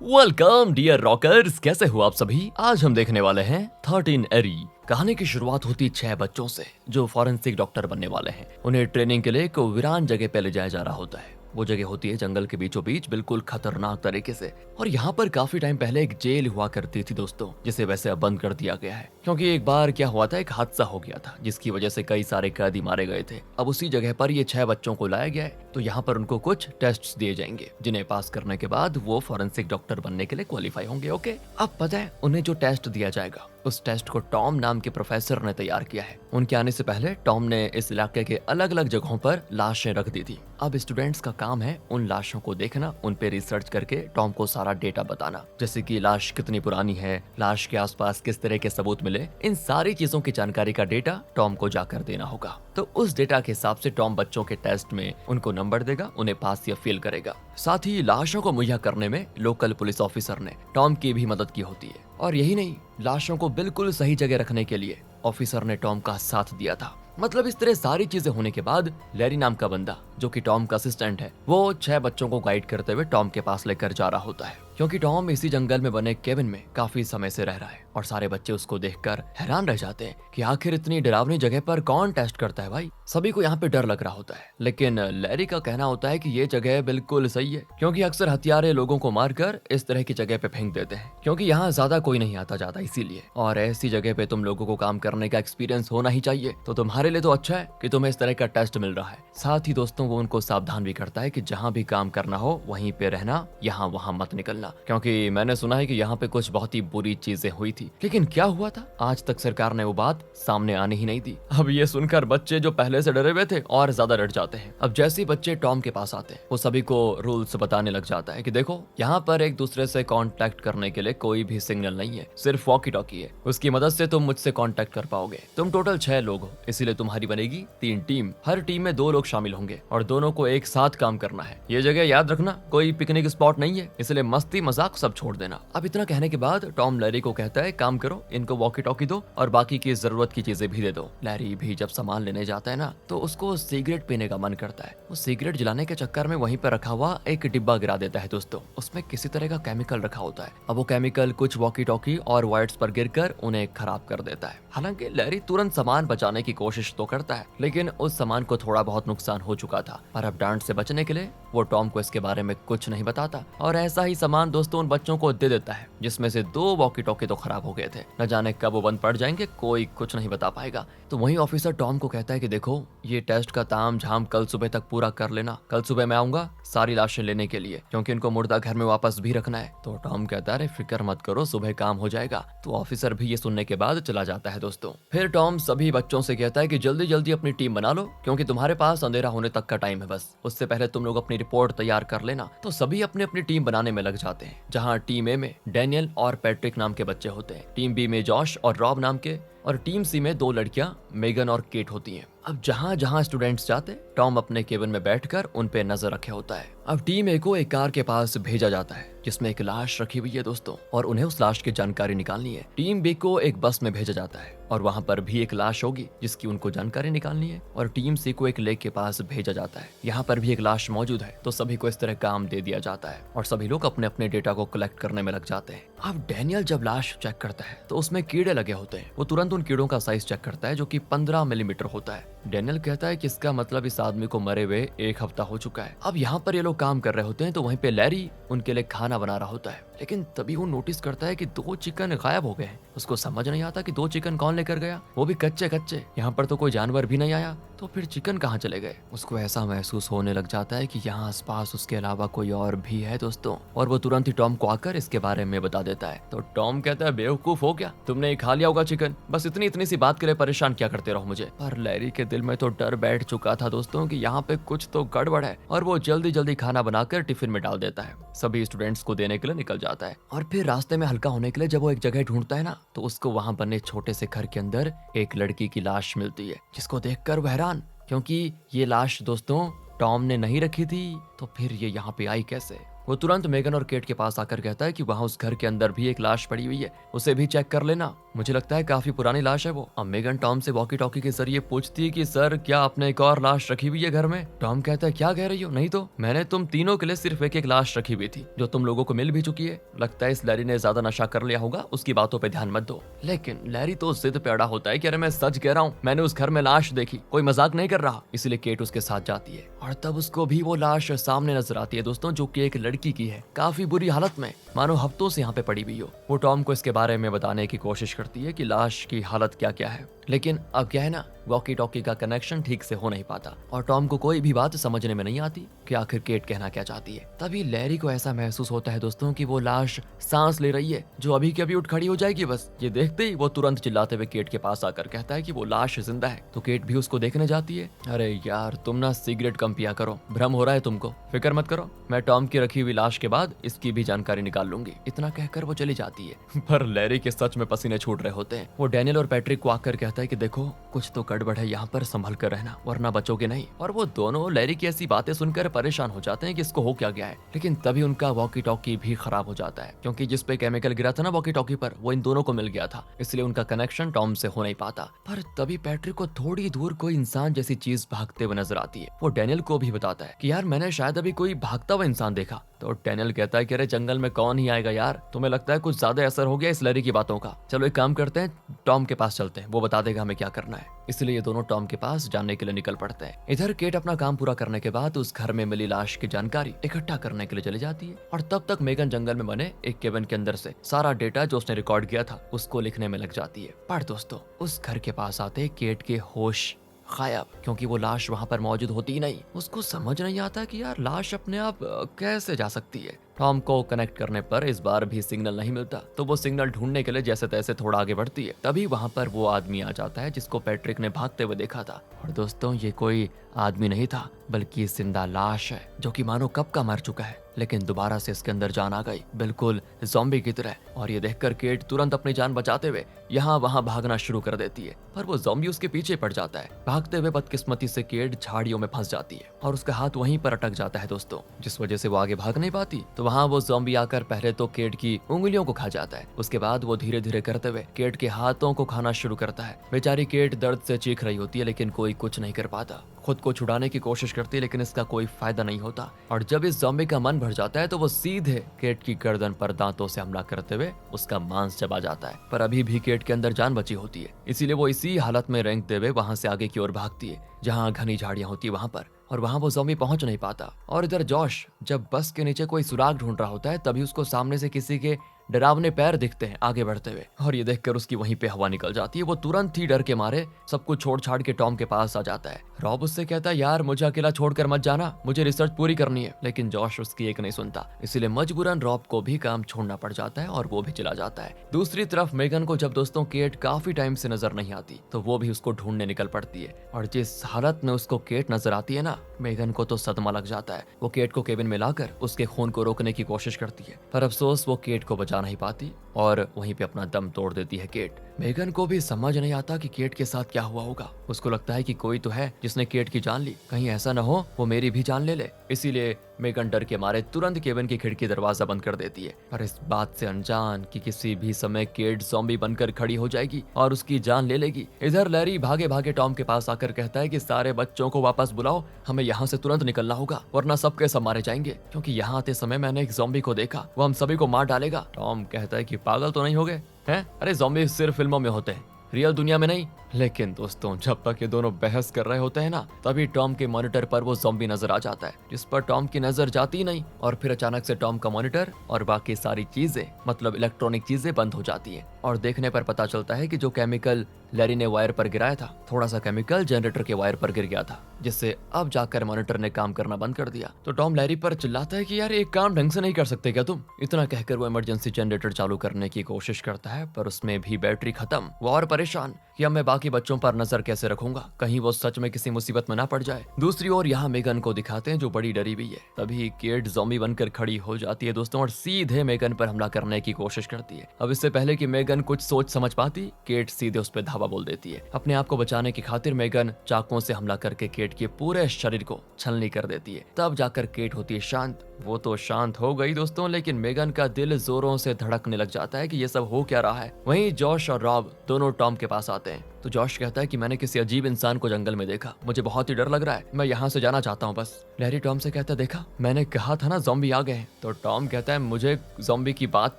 Welcome dear rockers, कैसे हो आप सभी। आज हम देखने वाले हैं 13 एरी। कहानी की शुरुआत होती 6 बच्चों से जो फॉरेंसिक डॉक्टर बनने वाले हैं। उन्हें ट्रेनिंग के लिए एक वीरान जगह पे ले जाया जा रहा होता है। वो जगह होती है जंगल के बीचों बीच, बिल्कुल खतरनाक तरीके से। और यहाँ पर काफी टाइम पहले एक जेल हुआ करती थी दोस्तों, जिसे वैसे अब बंद कर दिया गया है क्योंकि एक बार क्या हुआ था, एक हादसा हो गया था जिसकी वजह से कई सारे कैदी मारे गए थे। अब उसी जगह पर ये 6 बच्चों को लाया गया है। तो यहाँ पर उनको कुछ टेस्ट दिए जाएंगे जिन्हें पास करने के बाद वो फॉरेंसिक डॉक्टर बनने के लिए क्वालिफाई होंगे। ओके, अब पता है उन्हें जो टेस्ट दिया जाएगा, उस टेस्ट को टॉम नाम के प्रोफेसर ने तैयार किया है। उनके आने से पहले टॉम ने इस इलाके के अलग अलग जगहों पर लाशें रख दी थी। अब स्टूडेंट्स का काम है उन लाशों को देखना, उन पे रिसर्च करके टॉम को सारा डेटा बताना, जैसे कि लाश कितनी पुरानी है, लाश के आसपास किस तरह के सबूत मिले। इन सारी चीजों की जानकारी का डेटा टॉम को जाकर देना होगा। तो उस डेटा के हिसाब से टॉम बच्चों के टेस्ट में उनको नंबर देगा, उन्हें पास या फेल करेगा। साथ ही लाशों को मुहैया करने में लोकल पुलिस ऑफिसर ने टॉम की भी मदद की होती है। और यही नहीं, लाशों को बिल्कुल सही जगह रखने के लिए ऑफिसर ने टॉम का साथ दिया था। मतलब इस तरह सारी चीजें होने के बाद लैरी नाम का बंदा, जो कि टॉम का असिस्टेंट है, वो 6 बच्चों को गाइड करते हुए टॉम के पास लेकर जा रहा होता है क्योंकि टॉम इसी जंगल में बने केबिन में काफी समय से रह रहा है। और सारे बच्चे उसको देखकर हैरान रह जाते हैं कि आखिर इतनी डरावनी जगह पर कौन टेस्ट करता है भाई। सभी को यहाँ पे डर लग रहा होता है, लेकिन लैरी का कहना होता है कि ये जगह बिल्कुल सही है क्योंकि अक्सर हथियारे लोगों को मारकर इस तरह की जगह पे फेंक देते हैं क्योंकि यहाँ ज्यादा कोई नहीं आता जाता इसीलिए। और ऐसी जगह पे तुम लोगों को काम करने का एक्सपीरियंस होना ही चाहिए, तो तुम्हारे लिए तो अच्छा है कि तुम्हें इस तरह का टेस्ट मिल रहा है। साथ ही दोस्तों वो उनको सावधान भी करता है कि जहाँ भी काम करना हो वहीं पे रहना, यहाँ वहाँ मत निकलना, क्योंकि मैंने सुना है कि यहाँ पे कुछ बहुत ही बुरी चीजें हुई थी। लेकिन क्या हुआ था आज तक सरकार ने वो बात सामने आने ही नहीं दी। अब ये सुनकर बच्चे जो पहले से डरे हुए थे और ज्यादा डर जाते हैं। अब जैसे ही बच्चे टॉम के पास आते हैं, वो सभी को रूल्स बताने लग जाता है कि देखो यहाँ पर एक दूसरे से कांटेक्ट करने के लिए कोई भी सिग्नल नहीं है, सिर्फ वॉकी टॉकी है। उसकी मदद से तुम मुझसे कांटेक्ट कर पाओगे। तुम टोटल 6 लोग हो, इसीलिए तुम्हारी बनेगी 3 टीम। हर टीम में 2 लोग शामिल होंगे और दोनों को एक साथ काम करना है। ये जगह याद रखना कोई पिकनिक स्पॉट नहीं है, इसलिए मस्ती मजाक सब छोड़ देना। अब इतना कहने के बाद टॉम लैरी को कहता है काम करो, इनको वॉकी टॉकी दो और बाकी की जरूरत की चीजें भी दे दो। लैरी भी जब सामान लेने जाता है ना, तो उसको सिगरेट पीने का मन करता है। वो सिगरेट जलाने के चक्कर में वहीं पर रखा हुआ एक डिब्बा गिरा देता है दोस्तों। उसमें किसी तरह का केमिकल रखा होता है। अब वो केमिकल कुछ वॉकी टॉकी और वायर्स पर गिरकर उन्हें खराब कर देता है। हालांकि लैरी तुरंत सामान बचाने की कोशिश तो करता है, लेकिन उस सामान को थोड़ा बहुत नुकसान हो चुका था। पर अब डांट से बचने के लिए वो टॉम को इसके बारे में कुछ नहीं बताता और ऐसा ही सामान दोस्तों उन बच्चों को दे देता है, जिसमें से 2 वॉकी टॉकी तो खराब हो गए थे। न जाने कब वो बंद पड़ जाएंगे, कोई कुछ नहीं बता पाएगा। तो वही ऑफिसर टॉम को कहता है कि देखो ये टेस्ट का ताम झाम कल सुबह तक पूरा कर लेना। कल सुबह मैं आऊंगा सारी लाशें लेने के लिए क्योंकि इनको मुर्दा घर में वापस भी रखना है। तो टॉम कहता है फिक्र मत करो, सुबह काम हो जाएगा। तो ऑफिसर भी ये सुनने के बाद चला जाता है दोस्तों। फिर टॉम सभी बच्चों से कहता है कि जल्दी जल्दी अपनी टीम बना लो क्योंकि तुम्हारे पास अंधेरा होने तक का टाइम है, बस उससे पहले तुम लोग अपनी रिपोर्ट तैयार कर लेना। तो सभी अपनी अपनी टीम बनाने में लग जाते हैं, जहाँ टीम ए में डैनियल और पैट्रिक नाम के बच्चे होते हैं, टीम बी में जॉश और रॉब नाम के, और टीम सी में 2 लड़कियां मेगन और केट होती हैं। अब जहाँ जहाँ स्टूडेंट्स जाते, टॉम अपने केबिन में बैठकर उन पे नजर रखे होता है। अब टीम ए को एक कार के पास भेजा जाता है जिसमें एक लाश रखी हुई है दोस्तों, और उन्हें उस लाश की जानकारी निकालनी है। टीम बी को एक बस में भेजा जाता है और वहाँ पर भी एक लाश होगी जिसकी उनको जानकारी निकालनी है। और टीम सी को एक लेक के पास भेजा जाता है, यहाँ पर भी एक लाश मौजूद है। तो सभी को इस तरह काम दे दिया जाता है और सभी लोग अपने अपने डेटा को कलेक्ट करने में लग जाते हैं। अब डैनियल जब लाश चेक करता है तो उसमें कीड़े लगे होते हैं। वो तुरंत उन कीड़ों का साइज चेक करता है जो कि 15 मिलीमीटर होता है। डैनियल कहता है कि इसका मतलब इस आदमी को मरे हुए 1 हफ्ता हो चुका है। अब यहाँ पर ये लोग काम कर रहे होते हैं तो वहीं पे लैरी उनके लिए खाना बना रहा होता है, लेकिन तभी वो नोटिस करता है कि 2 चिकन गायब हो गए हैं। उसको समझ नहीं आता कि 2 चिकन कौन लेकर गया, वो भी कच्चे कच्चे। यहाँ पर तो कोई जानवर भी नहीं आया, तो फिर चिकन कहाँ चले गए। उसको ऐसा महसूस होने लग जाता है कि यहाँ आसपास उसके अलावा कोई और भी है दोस्तों, और वो तुरंत ही टॉम को आकर इसके बारे में बता देता है। तो टॉम कहता है बेवकूफ हो क्या, तुमने खा लिया होगा चिकन, बस इतनी इतनी सी बात के लिए परेशान क्या करते रहो मुझे। पर लैरी के दिल में तो डर बैठ चुका था दोस्तों कि यहाँ पे कुछ तो गड़बड़ है, और वो जल्दी जल्दी खाना बनाकर टिफिन में डाल देता है। सभी स्टूडेंट्स को देने के लिए निकल जाता है। और फिर रास्ते में हल्का होने के लिए जब वो एक जगह ढूंढता है ना, तो उसको वहां बने छोटे से घर के अंदर एक लड़की की लाश मिलती है, जिसको देखकर वो हैरान, क्योंकि ये लाश दोस्तों टॉम ने नहीं रखी थी। तो फिर ये यहाँ पे आई कैसे। वो तुरंत मेगन और केट के पास आकर कहता है कि वहाँ उस घर के अंदर भी एक लाश पड़ी हुई है, उसे भी चेक कर लेना, मुझे लगता है काफी पुरानी लाश है वो। अब मेगन टॉम से वॉकी टॉकी के जरिए पूछती है कि सर क्या आपने एक और लाश रखी हुई है घर में? टॉम कहता है क्या कह रही हो, नहीं तो मैंने तुम तीनों के लिए सिर्फ एक एक लाश रखी हुई थी जो तुम लोगों को मिल भी चुकी है। लगता है इस लैरी ने ज्यादा नशा कर लिया होगा, उसकी बातों पे ध्यान मत दो। लेकिन लैरी तो जिद पे अड़ा होता है कि अरे मैं सच कह रहा हूँ, मैंने उस घर में लाश देखी, कोई मजाक नहीं कर रहा। इसलिए केट उसके साथ जाती है और तब उसको भी वो लाश सामने नजर आती है दोस्तों, जो कि एक लड़की की है, काफी बुरी हालत में, मानो हफ्तों से यहाँ पे पड़ी हुई हो। वो टॉम को इसके बारे में बताने की कोशिश करती है कि लाश की हालत क्या क्या है, लेकिन अब क्या है ना, वॉकी टॉकी का कनेक्शन ठीक से हो नहीं पाता और टॉम को कोई भी बात समझने में नहीं आती कि आखिर केट कहना क्या चाहती है। तभी लैरी को ऐसा महसूस होता है दोस्तों कि वो लाश सांस ले रही है, जो अभी के अभी उठ खड़ी हो जाएगी बस। ये देखते ही वो तुरंत चिल्लाते हुए केट के पास आकर कहता है कि वो लाश जिंदा है। तो केट भी उसको देखने जाती है। अरे यार तुम ना सिगरेट कम पिया करो, भ्रम हो रहा है तुमको, फिक्र मत करो, मैं टॉम की रखी हुई लाश के बाद इसकी भी जानकारी निकाल लूंगी। इतना कहकर वो चली जाती है। पर लैरी के सच में पसीने छूट रहे होते हैं। वो डैनियल और पैट्रिक को आकर कहता है कि देखो कुछ तो गड़बड़ है यहाँ पर, संभल कर रहना वरना बचोगे नहीं। और वो दोनों लैरी की ऐसी बातें सुनकर परेशान हो जाते हैं कि इसको हो क्या गया है। लेकिन तभी उनका वॉकी टॉकी भी खराब हो जाता है, क्योंकि जिस पे केमिकल गिरा था ना वॉकी टॉकी पर, वो इन दोनों को मिल गया था, इसलिए उनका कनेक्शन टॉम से हो नहीं पाता। पर तभी पैट्रिक को थोड़ी दूर कोई इंसान जैसी चीज भागते हुए नजर आती है। वो डैनियल को भी बताता है कि यार मैंने शायद अभी कोई भागता हुआ इंसान देखा। तो डैनियल कहता है कि अरे जंगल में कौन ही आएगा यार, तुम्हें लगता है कुछ ज्यादा असर हो गया इस लैरी की बातों का, चलो एक काम करते हैं, टॉम के पास चलते हैं, वो बता देगा हमें क्या करना है। इसलिए ये दोनों टॉम के पास जानने के लिए निकल पड़ते हैं। इधर केट अपना काम पूरा करने के बाद उस घर में मिली लाश की जानकारी इकट्ठा करने के लिए चली जाती है और तब तक मेगन जंगल में बने एक केबिन के अंदर से सारा डेटा जो उसने रिकॉर्ड किया था उसको लिखने में लग जाती है। पर दोस्तों उस घर के पास आते केट के होश गायब, क्योंकि वो लाश वहां पर मौजूद होती ही नहीं। उसको समझ नहीं आता कि यार लाश अपने आप कैसे जा सकती है। टॉम को कनेक्ट करने पर इस बार भी सिग्नल नहीं मिलता, तो वो सिग्नल ढूंढने के लिए जैसे तैसे थोड़ा आगे बढ़ती है। तभी वहां पर वो आदमी आ जाता है जिसको पैट्रिक ने भागते हुए देखा था। और दोस्तों ये कोई आदमी नहीं था, बल्कि जिंदा लाश है, जो कि मानो कब का मर चुका है, लेकिन दोबारा से इसके अंदर जान आ गई, बिल्कुल ज़ॉम्बी की तरह। और ये देखकर केट तुरंत अपनी जान बचाते हुए यहाँ वहाँ भागना शुरू कर देती है, पर वो ज़ॉम्बी उसके पीछे पड़ जाता है। भागते हुए बदकिस्मती से केट झाड़ियों में फंस जाती है और उसका हाथ वहीं पर अटक जाता है दोस्तों, जिस वजह से वो आगे भाग नहीं पाती। तो वहाँ वो ज़ॉम्बी आकर पहले तो केट की उंगलियों को खा जाता है, उसके बाद वो धीरे धीरे करते हुए केट के हाथों को खाना शुरू करता है। बेचारी केट दर्द से चीख रही होती है, लेकिन कोई कुछ नहीं कर पाता। खुद को छुड़ाने की कोशिश करती है, लेकिन इसका कोई फायदा नहीं होता। और जब इस ज़ॉम्बी का मन भर जाता है तो वो सीधे केट की गर्दन पर दांतों से हमला करते हुए उसका मांस चबा जाता है। पर अभी भी केट के अंदर जान बची होती है, इसीलिए वो इसी हालत में रेंगते हुए वहां से आगे की ओर भागती है, जहां घनी झाड़ियां होती है वहां पर। और वहां वो ज़ॉम्बी पहुंच नहीं पाता। और इधर जॉश जब बस के नीचे कोई सुराग ढूंढ रहा होता है, तभी उसको सामने से किसी के डरावने पैर दिखते हैं आगे बढ़ते हुए, और ये देखकर उसकी वहीं पे हवा निकल जाती है। वो तुरंत ही डर के मारे सब कुछ छोड़ छाड़ के टॉम के पास आ जाता है। रॉब उससे कहता है यार मुझे अकेला छोड़कर मत जाना, मुझे रिसर्च पूरी करनी है। लेकिन जॉश उसकी एक नहीं सुनता, इसीलिए मजबूरन रॉब को भी काम छोड़ना पड़ जाता है और वो भी चला जाता है। दूसरी तरफ मेगन को जब दोस्तों केट काफी टाइम से नजर नहीं आती, तो वो भी उसको ढूंढने निकल पड़ती है। और जिस हालत में उसको केट नजर आती है ना, मेगन को तो सदमा लग जाता है। वो केट को केबिन में लाकर उसके खून को रोकने की कोशिश करती है, पर अफसोस वो केट को बचा नहीं पाती और वहीं पे अपना दम तोड़ देती है केट। मेगन को भी समझ नहीं आता कि केट के साथ क्या हुआ होगा। उसको लगता है कि कोई तो है जिसने केट की जान ली, कहीं ऐसा न हो वो मेरी भी जान ले ले। इसीलिए मेगन डर के मारे तुरंत केबिन की खिड़की दरवाजा बंद कर देती है, पर इस बात से अनजान कि किसी भी समय केट ज़ॉम्बी बनकर खड़ी हो जाएगी और उसकी जान ले लेगी। इधर लैरी भागे भागे टॉम के पास आकर कहता है कि सारे बच्चों को वापस बुलाओ, हमें यहाँ से तुरंत निकलना होगा वरना सबके सब मारे जाएंगे, क्योंकि यहाँ आते समय मैंने एक ज़ॉम्बी को देखा, वो हम सभी को मार डालेगा। टॉम कहता है कि पागल तो नहीं हो गए हैं? अरे ज़ॉम्बी सिर्फ फिल्मों में होते हैं, रियल दुनिया में नहीं। लेकिन दोस्तों जब तक ये दोनों बहस कर रहे होते हैं ना, तभी टॉम के मॉनिटर पर वो ज़ॉम्बी नजर आ जाता है, जिस पर टॉम की नजर जाती नहीं। और फिर अचानक से टॉम का मॉनिटर और बाकी सारी चीजें, मतलब इलेक्ट्रॉनिक चीजें बंद हो जाती हैं। और देखने पर पता चलता है कि जो केमिकल लैरी ने वायर पर गिराया था, थोड़ा सा केमिकल जनरेटर के वायर पर गिर गया था, जिससे अब जाकर मॉनिटर ने काम करना बंद कर दिया। तो टॉम लैरी पर चिल्लाता है कि यार एक काम ढंग से नहीं कर सकते क्या तुम? इतना कहकर वो इमरजेंसी जनरेटर चालू करने की कोशिश करता है, पर उसमें भी बैटरी खत्म। वो और परेशान कि अब मैं बाकी बच्चों पर नजर कैसे रखूंगा, कहीं वो सच में किसी मुसीबत में ना पड़ जाए। दूसरी ओर यहाँ मेगन को दिखाते हैं जो बड़ी डरी हुई है। तभी केट ज़ॉम्बी बनकर खड़ी हो जाती है दोस्तों, और सीधे मेगन पर हमला करने की कोशिश करती है। अब इससे पहले कि मेगन कुछ सोच समझ पाती, केट सीधे उस पर धावा बोल देती है। अपने आप को बचाने की खातिर मेगन चाकुओं से हमला करके केट केट के पूरे शरीर को छलनी कर देती है। तब जाकर केट होती है शांत। वो तो शांत हो गई दोस्तों, लेकिन मेगन का दिल जोरों से धड़कने लग जाता है कि ये सब हो क्या रहा है। वहीं जॉश और रॉब दोनों टॉम के पास आते हैं। तो जॉश कहता है कि मैंने किसी अजीब इंसान को जंगल में देखा, मुझे बहुत ही डर लग रहा है, मैं यहाँ से जाना चाहता हूँ बस। लैरी टॉम से कहता है देखा, मैंने कहा था ना ज़ॉम्बी आ गए हैं। तो टॉम कहता है मुझे ज़ॉम्बी की बात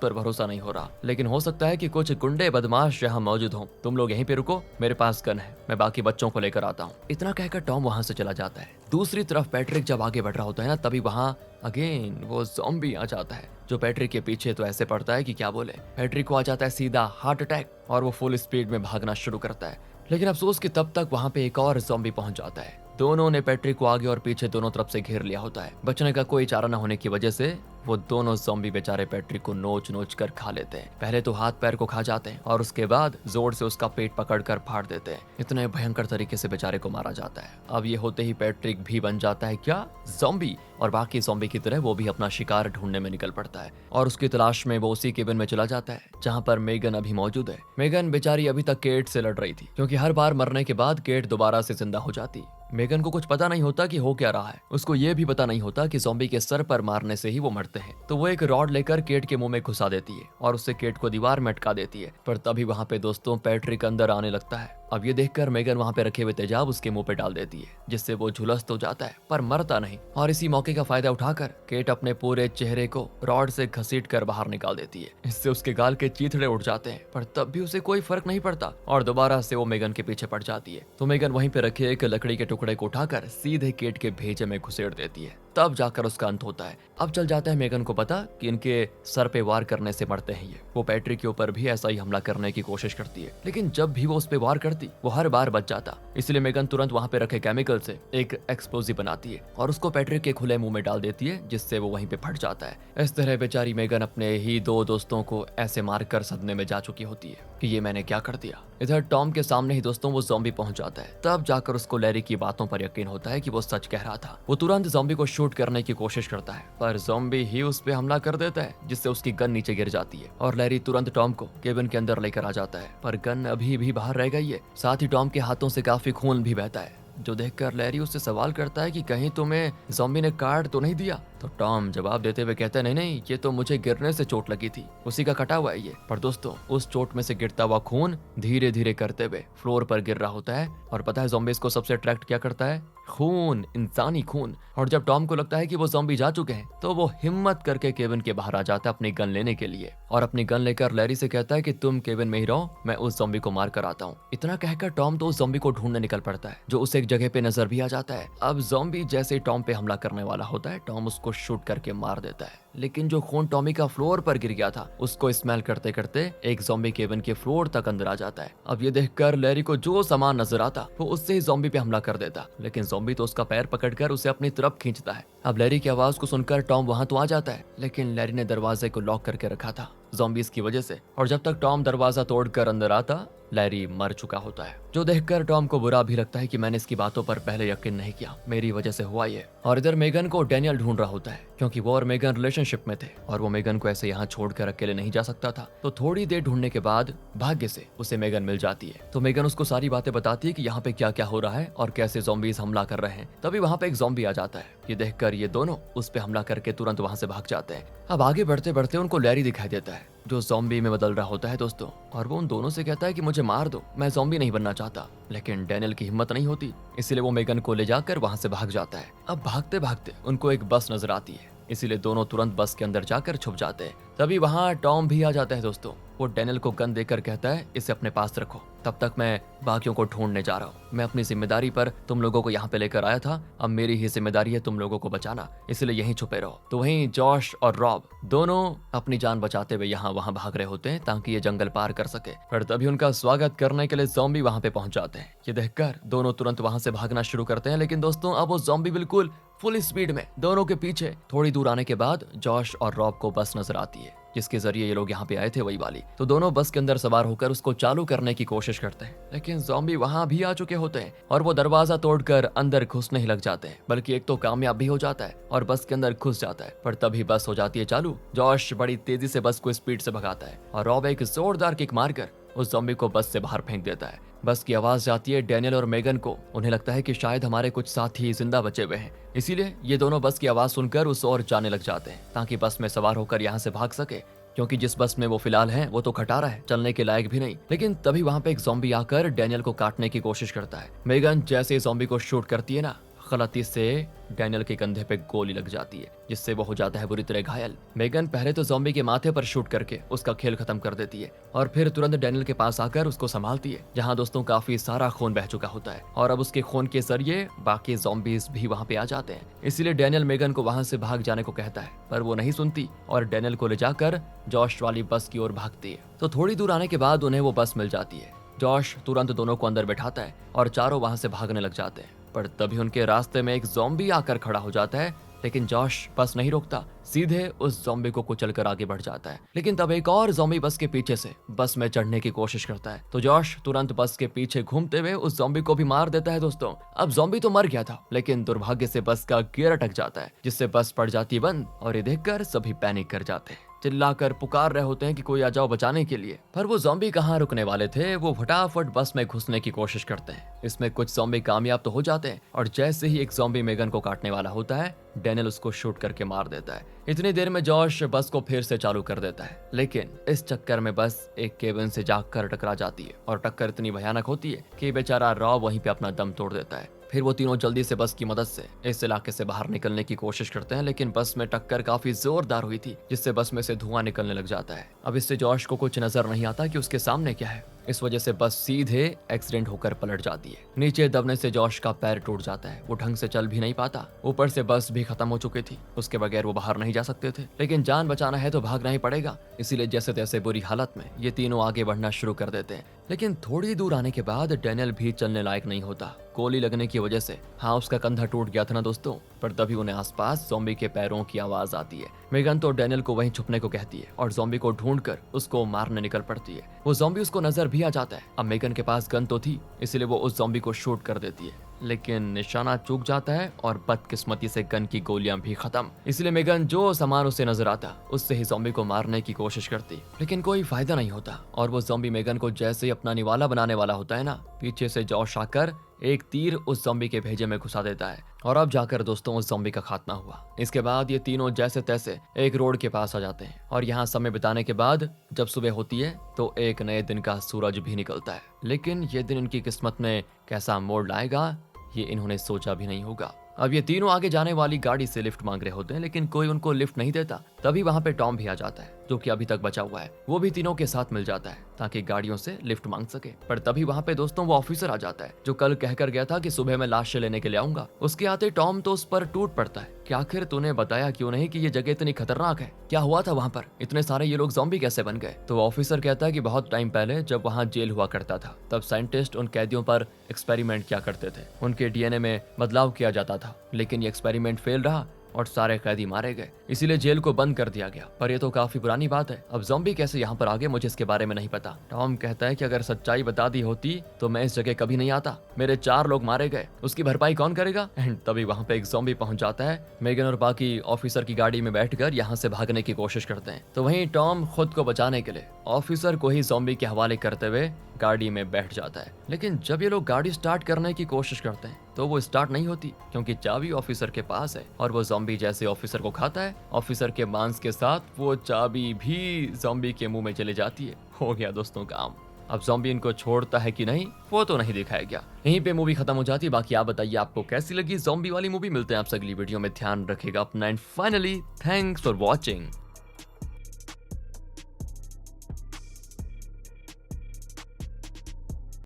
पर भरोसा नहीं हो रहा, लेकिन हो सकता है कि कुछ गुंडे बदमाश यहाँ मौजूद हों। तुम लोग यहीं पे रुको, मेरे पास गन है, मैं बाकी बच्चों को लेकर आता हूँ। इतना कहकर टॉम वहां से चला जाता है। दूसरी तरफ पैट्रिक जब आगे बढ़ रहा होता है ना, तभी वहां अगेन वो ज़ॉम्बी आ जाता है, जो पैट्रिक के पीछे तो ऐसे पड़ता है कि क्या बोले। पैट्रिक को आ जाता है सीधा हार्ट अटैक और वो फुल स्पीड में भागना शुरू करता है। लेकिन अफसोस कि तब तक वहां पे एक और ज़ॉम्बी पहुंच जाता है। दोनों ने पैट्रिक को आगे और पीछे दोनों तरफ से घेर लिया होता है। बचने का कोई चारा न होने की वजह से वो दोनों ज़ॉम्बी बेचारे पैट्रिक को नोच नोच कर खा लेते हैं। पहले तो हाथ पैर को खा जाते हैं और उसके बाद जोर से उसका पेट पकड़कर फाड़ देते हैं। इतने भयंकर तरीके से बेचारे को मारा जाता है। अब ये होते ही पैट्रिक भी बन जाता है क्या, ज़ॉम्बी, और बाकी ज़ॉम्बी की तरह वो भी अपना शिकार ढूंढने में निकल पड़ता है। और उसकी तलाश में वो उसी केबिन में चला जाता है जहाँ पर मेगन अभी मौजूद है। मेगन बेचारी अभी तक केट से लड़ रही थी, क्योंकि हर बार मरने के बाद केट दोबारा से जिंदा हो जाती। मेगन को कुछ पता नहीं होता कि हो क्या रहा है। उसको ये भी पता नहीं होता कि ज़ॉम्बी के सर पर मारने से ही वो मरते हैं। तो वो एक रॉड लेकर केट के मुंह में घुसा देती है और उससे केट को दीवार में अटका देती है। पर तभी वहां पे दोस्तों पैट्रिक अंदर आने लगता है। अब ये देखकर मेगन वहां पे रखे हुए तेजाब उसके मुंह पे डाल देती है, जिससे वो झुलस तो जाता है पर मरता नहीं। और इसी मौके का फायदा उठाकर केट अपने पूरे चेहरे को रॉड से घसीट कर बाहर निकाल देती है। इससे उसके गाल के चीथड़े उठ जाते हैं, पर तब भी उसे कोई फर्क नहीं पड़ता और दोबारा से वो मेगन के पीछे पड़ जाती है। तो मेगन वहीं पे रखे एक लकड़ी के टुकड़े को उठाकर सीधे केट के भेजे में घुसेड़ देती है। तब जाकर उसका अंत होता है। अब चल जाता है मेगन को पता कि इनके सर पे वार करने से मरते हैं ये। वो पैट्रिक के ऊपर भी ऐसा ही हमला करने की कोशिश करती है, लेकिन जब भी वो उस पे वार करती वो हर बार बच जाता। इसलिए मेगन तुरंत वहां पे रखे केमिकल से एक एक्सप्लोजिव बनाती है और उसको पैट्रिक के खुले मुंह में डाल देती है, जिससे वो वहीं पे फट जाता है। इस तरह बेचारी मेगन अपने ही दो दोस्तों को ऐसे मारकर सदमे में जा चुकी होती है कि ये मैंने क्या कर दिया। इधर टॉम के सामने ही दोस्तों वो ज़ॉम्बी पहुंच जाता है। तब जाकर उसको लैरी की बातों पर यकीन होता है कि वो सच कह रहा था। वो तुरंत ज़ॉम्बी को शूट करने की कोशिश करता है, पर ज़ॉम्बी ही उस पे हमला कर देता है, जिससे उसकी गन नीचे गिर जाती है और लैरी तुरंत टॉम को केबिन के अंदर लेकर आ जाता है। पर गन अभी भी बाहर रह गई है। साथ ही टॉम के हाथों से काफी खून भी बहता है, जो देखकर लैरी उससे सवाल करता है कि कहीं तुम्हें ज़ॉम्बी ने काट तो नहीं दिया। तो टॉम जवाब देते हुए कहता है नहीं नहीं, ये तो मुझे गिरने से चोट लगी थी, उसी का कटा हुआ है ये। पर दोस्तों उस चोट में से गिरता हुआ खून धीरे धीरे करते हुए फ्लोर पर गिर रहा होता है। और पता है ज़ॉम्बीज़ को सबसे अट्रैक्ट क्या करता है? खून, इंसानी खून। और जब टॉम को लगता है कि वो ज़ॉम्बी जा चुके हैं, तो वो हिम्मत करके केबिन के बाहर आ जाता है अपनी गन लेने के लिए और अपनी गन लेकर लैरी से कहता है कि तुम केबिन में ही रहो, मैं उस ज़ॉम्बी को मार कर आता हूँ। इतना कहकर टॉम तो उस ज़ॉम्बी को ढूंढने निकल पड़ता है, जो उसे एक जगह पे नजर भी आ जाता है। अब ज़ॉम्बी जैसे ही टॉम पे हमला करने वाला होता है, टॉम उसको शूट करके मार देता है। लेकिन जो खून टॉमी का फ्लोर पर गिर गया था, उसको स्मेल करते करते एक ज़ॉम्बी केबिन के फ्लोर तक अंदर आ जाता है। अब ये देखकर लैरी को जो सामान नजर आता वो उससे ही ज़ॉम्बी पे हमला कर देता, लेकिन ज़ॉम्बी तो उसका पैर पकड़कर उसे अपनी तरफ खींचता है। अब लैरी की आवाज को सुनकर टॉम वहां तो आ जाता है, लेकिन लैरी ने दरवाजे को लॉक करके रखा था ज़ॉम्बीज़ की वजह से। और जब तक टॉम दरवाजा तोड़कर अंदर आता, लैरी मर चुका होता है, जो देखकर टॉम को बुरा भी लगता है कि मैंने इसकी बातों पर पहले यकीन नहीं किया, मेरी वजह से हुआ ये। और इधर मेगन को डैनियल ढूंढ रहा होता है, क्योंकि वो और मेगन रिलेशनशिप में थे और वो मेगन को ऐसे यहाँ छोड़कर अकेले नहीं जा सकता था। तो थोड़ी देर ढूंढने के बाद भाग्य से उसे मेगन मिल जाती है। तो मेगन उसको सारी बातें बताती है कि यहाँ पे क्या क्या हो रहा है और कैसे ज़ॉम्बीज़ हमला कर रहे हैं। तभी वहाँ पे एक ज़ॉम्बी आ जाता है। ये देखकर ये दोनों उस पे हमला करके तुरंत वहाँ से भाग जाते हैं। अब आगे बढ़ते बढ़ते उनको लैरी दिखाई देता है, जो ज़ॉम्बी में बदल रहा होता है दोस्तों, और वो उन दोनों से कहता है कि मुझे मार दो, मैं ज़ॉम्बी नहीं बनना चाहता। लेकिन डैनियल की हिम्मत नहीं होती, इसलिए वो मेगन को ले जाकर वहां से भाग जाता है। अब भागते भागते उनको एक बस नजर आती है, इसीलिए दोनों तुरंत बस के अंदर जाकर छुप जाते हैं। तभी वहां टॉम भी आ जाता है दोस्तों। वो डैनियल को गन देकर कहता है इसे अपने पास रखो, तब तक मैं बाकियों को ढूंढने जा रहा हूँ। मैं अपनी जिम्मेदारी पर तुम लोगों को यहाँ पे लेकर आया था, अब मेरी ही जिम्मेदारी है तुम लोगों को बचाना, इसलिए यहीं छुपे रहो। तो वहीं जॉश और रॉब दोनों अपनी जान बचाते हुए यहाँ वहाँ भाग रहे होते हैं ताकि ये जंगल पार कर सके। पर तभी उनका स्वागत करने के लिए ज़ॉम्बी वहाँ पे पहुंच जाते हैं। ये देखकर दोनों तुरंत वहाँ से भागना शुरू करते हैं, लेकिन दोस्तों अब वो ज़ॉम्बी बिल्कुल फुल स्पीड में दोनों के पीछे। थोड़ी दूर आने के बाद जॉश और रॉब को बस नजर आती है, जिसके जरिए ये लोग यहाँ पे आए थे, वही वाली। तो दोनों बस के अंदर सवार होकर उसको चालू करने की कोशिश करते हैं, लेकिन ज़ॉम्बी वहां भी आ चुके होते हैं और वो दरवाजा तोड़कर अंदर घुसने ही लग जाते हैं। बल्कि एक तो कामयाब भी हो जाता है और बस के अंदर घुस जाता है। पर तभी बस हो जाती है चालू। जॉश बड़ी तेजी से बस को स्पीड से भगाता है और रॉब एक जोरदार किक मारकर उस ज़ॉम्बी को बस से बाहर फेंक देता है। बस की आवाज आती है डैनियल और मेगन को। उन्हें लगता है कि शायद हमारे कुछ साथी जिंदा बचे हुए हैं, इसीलिए ये दोनों बस की आवाज सुनकर उस ओर जाने लग जाते हैं ताकि बस में सवार होकर यहाँ से भाग सके, क्योंकि जिस बस में वो फिलहाल हैं वो तो खटारा है, चलने के लायक भी नहीं। लेकिन तभी वहाँ पे एक ज़ॉम्बी आकर डैनियल को काटने की कोशिश करता है। मेगन जैसे ज़ॉम्बी को शूट करती है ना, गलती से डैनियल के कंधे पे गोली लग जाती है, जिससे वो हो जाता है बुरी तरह घायल। मेगन पहले तो ज़ॉम्बी के माथे पर शूट करके उसका खेल खत्म कर देती है और फिर तुरंत डैनियल के पास आकर उसको संभालती है, जहां दोस्तों काफी सारा खून बह चुका होता है और अब उसके खून के जरिए बाकी ज़ॉम्बीज भी वहां पे आ जाते हैं। इसीलिए डैनियल मेगन को वहां से भाग जाने को कहता है, पर वो नहीं सुनती और डैनियल को ले जाकर जॉश वाली बस की ओर भागती है। तो थोड़ी दूर आने के बाद उन्हें वो बस मिल जाती है। जॉश तुरंत दोनों को अंदर बैठाता है और चारों वहां से भागने लग जाते हैं, पर तभी उनके रास्ते में एक ज़ॉम्बी आकर खड़ा हो जाता है। लेकिन जॉश बस नहीं रोकता, सीधे उस ज़ॉम्बी को कुचलकर आगे बढ़ जाता है। लेकिन तब एक और ज़ॉम्बी बस के पीछे से बस में चढ़ने की कोशिश करता है, तो जॉश तुरंत बस के पीछे घूमते हुए उस ज़ॉम्बी को भी मार देता है। दोस्तों अब ज़ॉम्बी तो मर गया था, लेकिन दुर्भाग्य से बस का गियर अटक जाता है, जिससे बस पड़ जाती है बंद और ये देखकर सभी पैनिक कर जाते हैं, चिल्लाकर पुकार रहे होते हैं कि कोई आ जाओ बचाने के लिए। पर वो ज़ॉम्बी कहाँ रुकने वाले थे, वो फटाफट बस में घुसने की कोशिश करते हैं। इसमें कुछ ज़ॉम्बी कामयाब तो हो जाते हैं और जैसे ही एक ज़ॉम्बी मेगन को काटने वाला होता है, डैनियल उसको शूट करके मार देता है। इतनी देर में जॉश बस को फिर से चालू कर देता है, लेकिन इस चक्कर में बस एक केबिन से जाकर टकरा जाती है और टक्कर इतनी भयानक होती है कि बेचारा रॉब वहीं पे अपना दम तोड़ देता है। फिर वो तीनों जल्दी से बस की मदद से इस इलाके से बाहर निकलने की कोशिश करते हैं, लेकिन बस में टक्कर काफी जोरदार हुई थी, जिससे बस में से धुआं निकलने लग जाता है। अब इससे जॉश को कुछ नजर नहीं आता कि उसके सामने क्या है। इस वजह से बस सीधे एक्सीडेंट होकर पलट जाती है। नीचे दबने से जॉश का पैर टूट जाता है, वो ढंग से चल भी नहीं पाता। ऊपर से बस भी खत्म हो चुकी थी, उसके बगैर वो बाहर नहीं जा सकते थे, लेकिन जान बचाना है तो भागना ही पड़ेगा। इसीलिए जैसे तैसे बुरी हालत में ये तीनों आगे बढ़ना शुरू कर देते हैं। लेकिन थोड़ी दूर आने के बाद डैनियल भी चलने लायक नहीं होता, गोली लगने की वजह से। हाँ, उसका कंधा टूट गया था ना दोस्तों। पर तभी उन्हें आसपास ज़ॉम्बी के पैरों की आवाज आती है। मेगन तो डैनियल को वहीं छुपने को कहती है और ज़ॉम्बी को ढूंढकर उसको मारने निकल पड़ती है। वो ज़ॉम्बी उसको नजर भी आ जाता है। अब मेगन के पास गन तो थी, इसलिए वो उस ज़ॉम्बी को शूट कर देती है, लेकिन निशाना चूक जाता है और बदकिस्मती से गन की गोलियां भी खत्म। इसलिए मेगन जो सामान उसे नजर आता उससे ही ज़ॉम्बी को मारने की कोशिश करती, लेकिन कोई फायदा नहीं होता। और वो ज़ॉम्बी मेगन को जैसे ही अपना निवाला बनाने वाला होता है ना, पीछे से जॉश आकर एक तीर उस ज़ॉम्बी के भेजे में घुसा देता है और अब जाकर दोस्तों उस ज़ॉम्बी का खात्मा हुआ। इसके बाद ये तीनों जैसे तैसे एक रोड के पास आ जाते हैं और यहाँ समय बिताने के बाद जब सुबह होती है तो एक नए दिन का सूरज भी निकलता है। लेकिन ये दिन इनकी किस्मत में कैसा मोड़ लाएगा, ये इन्होंने सोचा भी नहीं होगा। अब ये तीनों आगे जाने वाली गाड़ी से लिफ्ट मांग रहे होते हैं, लेकिन कोई उनको लिफ्ट नहीं देता। तभी वहाँ पे टॉम भी आ जाता है, जो कि अभी तक बचा हुआ है। वो भी तीनों के साथ मिल जाता है ताकि गाड़ियों से लिफ्ट मांग सके। पर तभी वहाँ पे दोस्तों वो ऑफिसर आ जाता है, जो कल कहकर गया था कि सुबह मैं लाशें लेने के लिए आऊंगा। उसके आते टॉम तो उस पर टूट पड़ता है कि आखिर तूने बताया क्यों नहीं कि ये जगह इतनी खतरनाक है, क्या हुआ था वहाँ पर, इतने सारे ये लोग ज़ॉम्बी कैसे बन गए। तो ऑफिसर कहता है कि बहुत टाइम पहले जब वहाँ जेल हुआ करता था, तब साइंटिस्ट उन कैदियों पर एक्सपेरिमेंट किया करते थे। उनके डीएनए में बदलाव किया जाता था, लेकिन ये एक्सपेरिमेंट फेल रहा और सारे कैदी मारे गए, इसीलिए जेल को बंद कर दिया गया। पर ये तो काफी पुरानी बात है, अब ज़ॉम्बी कैसे यहाँ पर आ गए मुझे इसके बारे में नहीं पता। टॉम कहता है कि अगर सच्चाई बता दी होती तो मैं इस जगह कभी नहीं आता, मेरे 4 लोग मारे गए, उसकी भरपाई कौन करेगा। एंड तभी वहाँ पे एक ज़ॉम्बी पहुंच जाता है। मेगन और बाकी ऑफिसर की गाड़ी में बैठकर यहाँ से भागने की कोशिश करते हैं, तो वहीं टॉम खुद को बचाने के लिए ऑफिसर को ही ज़ॉम्बी के हवाले करते हुए गाड़ी में बैठ जाता है। लेकिन जब ये लोग गाड़ी स्टार्ट करने की कोशिश करते हैं तो वो स्टार्ट नहीं होती, क्योंकि चाबी ऑफिसर के पास है और वो ज़ॉम्बी जैसे ऑफिसर को खाता है, ऑफिसर के मांस के साथ वो चाबी भी ज़ॉम्बी के मुंह में चली जाती है। हो गया दोस्तों काम। अब ज़ॉम्बी इनको छोड़ता है कि नहीं वो तो नहीं दिखाया गया। यहीं पे मूवी खत्म हो जाती है। बाकी आप बताइए आपको कैसी लगी ज़ॉम्बी वाली मूवी। मिलते हैं आपसे अगली वीडियो में, ध्यान रखेगा अपना and finally thanks for watching.